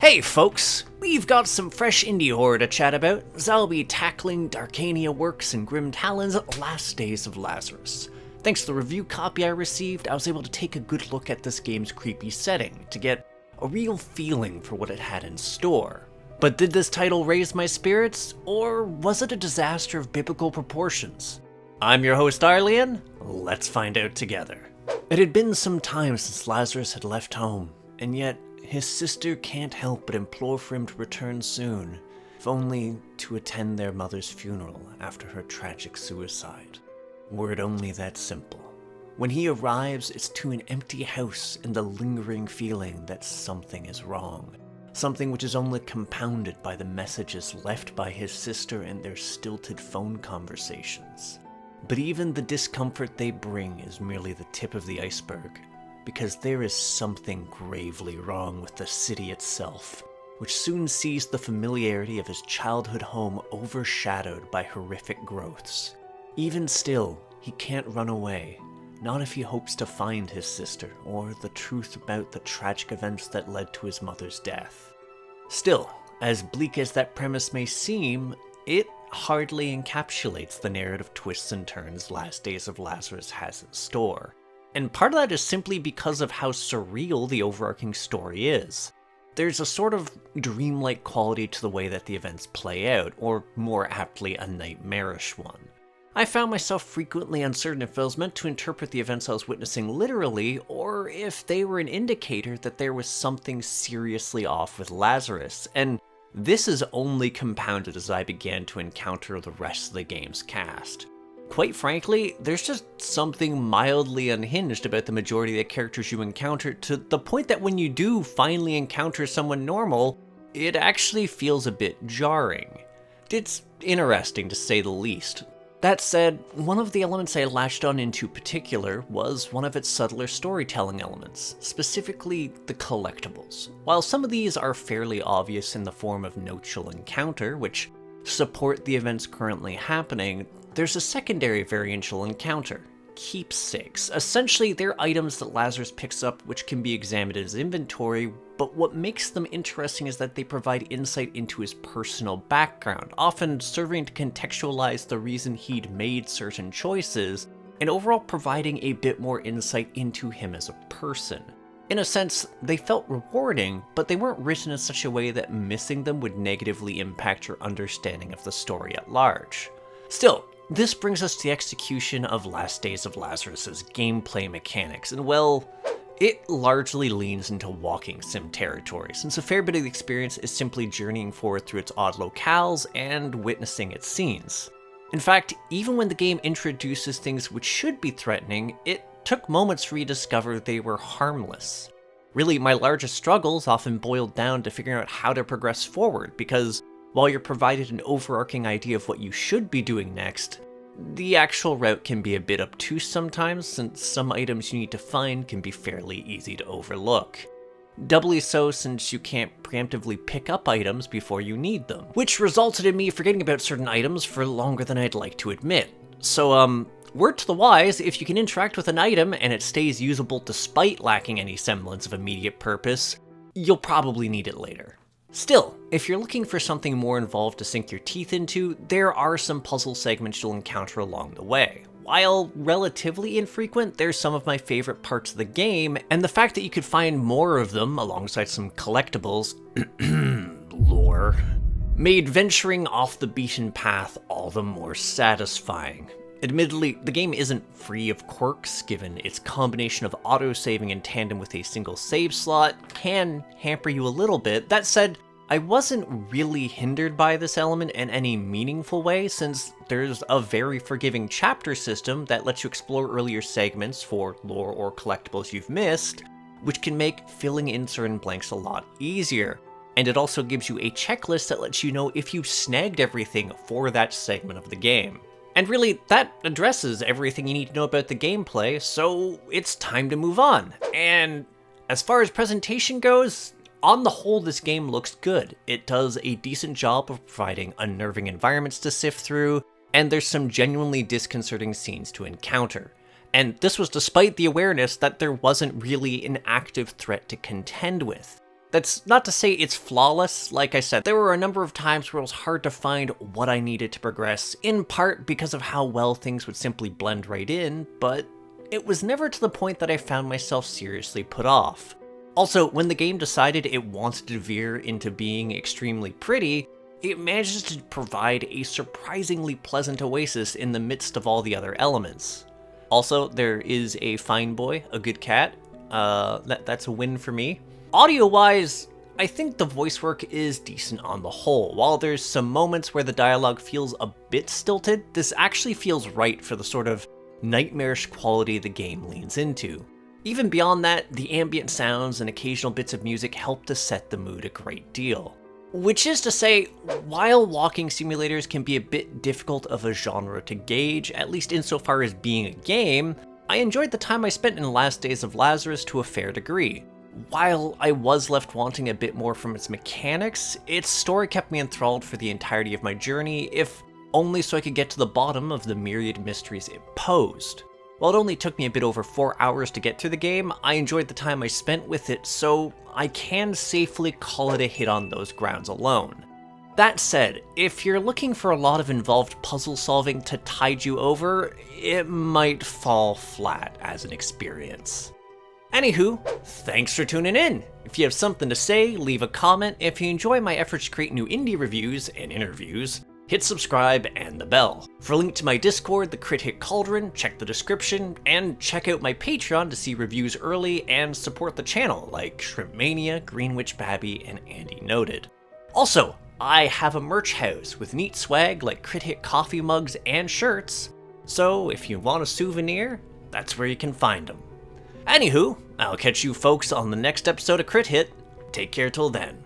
Hey folks, we've got some fresh indie horror to chat about, as I'll be tackling Darkania Works and Grimtalin's Days of Lazarus. Thanks to the review copy I received, I was able to take a good look at this game's creepy setting, to get a real feeling for what it had in store. But did this title raise my spirits, or was it a disaster of biblical proportions? I'm your host Arlian, let's find out together. It had been some time since Lazarus had left home, and yet his sister can't help but implore for him to return soon, if only to attend their mother's funeral after her tragic suicide. Were it only that simple. When he arrives, it's to an empty house and the lingering feeling that something is wrong. Something which is only compounded by the messages left by his sister and their stilted phone conversations. But even the discomfort they bring is merely the tip of the iceberg, because there is something gravely wrong with the city itself, which soon sees the familiarity of his childhood home overshadowed by horrific growths. Even still, he can't run away, not if he hopes to find his sister, or the truth about the tragic events that led to his mother's death. Still, as bleak as that premise may seem, it hardly encapsulates the narrative twists and turns Days of Lazarus has in store. And part of that is simply because of how surreal the overarching story is. There's a sort of dreamlike quality to the way that the events play out, or more aptly, a nightmarish one. I found myself frequently uncertain if I was meant to interpret the events I was witnessing literally, or if they were an indicator that there was something seriously off with Lazarus, and this is only compounded as I began to encounter the rest of the game's cast. Quite frankly, there's just something mildly unhinged about the majority of the characters you encounter, to the point that when you do finally encounter someone normal, it actually feels a bit jarring. It's interesting to say the least. That said, one of the elements I latched on into particular was one of its subtler storytelling elements, specifically the collectibles. While some of these are fairly obvious in the form of notes you'll encounter, which support the events currently happening, there's a secondary variant you'll encounter. Keepsakes. Essentially, they're items that Lazarus picks up which can be examined as inventory, but what makes them interesting is that they provide insight into his personal background, often serving to contextualize the reason he'd made certain choices, and overall providing a bit more insight into him as a person. In a sense, they felt rewarding, but they weren't written in such a way that missing them would negatively impact your understanding of the story at large. Still, this brings us to the execution of Days of Lazarus's gameplay mechanics, and well, it largely leans into walking sim territory, since a fair bit of the experience is simply journeying forward through its odd locales and witnessing its scenes. In fact, even when the game introduces things which should be threatening, it took moments for me to discover they were harmless. Really, my largest struggles often boiled down to figuring out how to progress forward, because while you're provided an overarching idea of what you should be doing next, the actual route can be a bit obtuse sometimes, since some items you need to find can be fairly easy to overlook. Doubly so since you can't preemptively pick up items before you need them, which resulted in me forgetting about certain items for longer than I'd like to admit. So, word to the wise, if you can interact with an item and it stays usable despite lacking any semblance of immediate purpose, you'll probably need it later. Still, if you're looking for something more involved to sink your teeth into, there are some puzzle segments you'll encounter along the way. While relatively infrequent, they're some of my favorite parts of the game, and the fact that you could find more of them alongside some collectibles lore made venturing off the beaten path all the more satisfying. Admittedly, the game isn't free of quirks, given its combination of auto-saving in tandem with a single save slot can hamper you a little bit. That said, I wasn't really hindered by this element in any meaningful way, since there's a very forgiving chapter system that lets you explore earlier segments for lore or collectibles you've missed, which can make filling in certain blanks a lot easier. And it also gives you a checklist that lets you know if you've snagged everything for that segment of the game. And really, that addresses everything you need to know about the gameplay, so it's time to move on. And as far as presentation goes, on the whole, this game looks good. It does a decent job of providing unnerving environments to sift through, and there's some genuinely disconcerting scenes to encounter. And this was despite the awareness that there wasn't really an active threat to contend with. That's not to say it's flawless. Like I said, there were a number of times where it was hard to find what I needed to progress, in part because of how well things would simply blend right in, but it was never to the point that I found myself seriously put off. Also, when the game decided it wanted to veer into being extremely pretty, it manages to provide a surprisingly pleasant oasis in the midst of all the other elements. Also, there is a fine boy, a good cat. That's a win for me. Audio-wise, I think the voice work is decent on the whole. While there's some moments where the dialogue feels a bit stilted, this actually feels right for the sort of nightmarish quality the game leans into. Even beyond that, the ambient sounds and occasional bits of music help to set the mood a great deal. Which is to say, while walking simulators can be a bit difficult of a genre to gauge, at least insofar as being a game, I enjoyed the time I spent in Last Days of Lazarus to a fair degree. While I was left wanting a bit more from its mechanics, its story kept me enthralled for the entirety of my journey, if only so I could get to the bottom of the myriad mysteries it posed. While it only took me a bit over 4 hours to get through the game, I enjoyed the time I spent with it, so I can safely call it a hit on those grounds alone. That said, if you're looking for a lot of involved puzzle solving to tide you over, it might fall flat as an experience. Anywho, thanks for tuning in. If you have something to say, leave a comment. If you enjoy my efforts to create new indie reviews and interviews, hit subscribe and the bell. For a link to my Discord, the Crit Hit Cauldron, check the description, and check out my Patreon to see reviews early and support the channel, like Shrimpmania, Greenwich Babby, and Andy Noted. Also, I have a merch house with neat swag like Crit Hit coffee mugs and shirts, so if you want a souvenir, that's where you can find them. Anywho, I'll catch you folks on the next episode of Crit Hit. Take care till then.